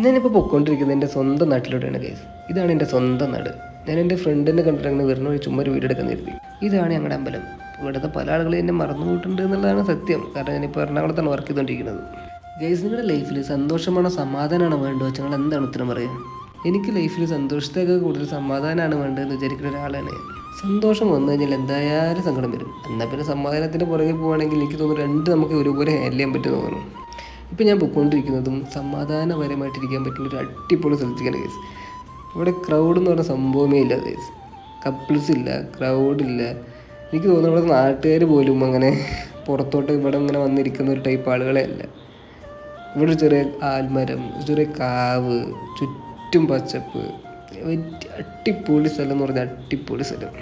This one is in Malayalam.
ഞാനിപ്പോൾ പൊയ്ക്കൊണ്ടിരിക്കുന്നത് എൻ്റെ സ്വന്തം നാട്ടിലൂടെയാണ് ഗൈസ്. ഇതാണ് എൻ്റെ സ്വന്തം നാട്. ഞാൻ എൻ്റെ ഫ്രണ്ടിനെ കണ്ടിട്ട് അങ്ങനെ വരുന്ന വഴി ചുമ്മാ ഒരു വീഡിയോ എടുക്കാൻ കരുതി. ഇതാണ് ഞങ്ങളുടെ അമ്പലം. ഇവിടുത്തെ പല ആളുകളും എന്നെ മറന്നു പോയിട്ടുണ്ട് എന്നുള്ളതാണ് സത്യം. കാരണം ഞാനിപ്പോൾ എറണാകുളത്താണ് വർക്ക് ചെയ്തുകൊണ്ടിരിക്കുന്നത്. ഗൈസ്, നിങ്ങളുടെ ലൈഫിൽ സന്തോഷമാണോ സമാധാനമാണോ വേണ്ടത് വെച്ചാൽ നിങ്ങൾ എന്താണ് ഉത്തരം പറയുക? എനിക്ക് ലൈഫിൽ സന്തോഷത്തേക്കാൾ കൂടുതൽ സമാധാനമാണ് വേണ്ടതെന്ന് വിചാരിക്കുന്ന ഒരാളാണ്. സന്തോഷം വന്നു കഴിഞ്ഞാൽ എന്തായാലും സങ്കടം വരും. എന്നാൽ പിന്നെ സമാധാനത്തിൻ്റെ പുറകെ പോവുകയാണെങ്കിൽ എനിക്ക് തോന്നുന്നു രണ്ട് നമുക്ക് ഒരുപോലെ ഹാൻഡിൽ ചെയ്യാൻ പറ്റുമെന്ന് തോന്നുന്നു. ഇപ്പം ഞാൻ പോയിക്കൊണ്ടിരിക്കുന്നതും സമാധാനപരമായിട്ടിരിക്കാൻ പറ്റുന്ന ഒരു അടിപൊളി സ്ഥലത്തേക്കാണ് ഗൈസ്. ഇവിടെ ക്രൗഡ് എന്ന് പറഞ്ഞ സംഭവമേ ഇല്ല ഗൈസ്. കപ്പിൾസ് ഇല്ല, ക്രൗഡില്ല. എനിക്ക് തോന്നുന്നു ഇവിടെ നാട്ടുകാർ പോലും അങ്ങനെ പുറത്തോട്ട് ഇവിടെ ഇങ്ങനെ വന്നിരിക്കുന്ന ഒരു ടൈപ്പ് ആളുകളെ അല്ല. ഇവിടെ ഒരു ചെറിയ ആൽമരം, ചെറിയ കാവ്, ചുറ്റും പച്ചപ്പ്, അടിപൊളി സ്ഥലം എന്ന് പറഞ്ഞാൽ അടിപൊളി സ്ഥലം.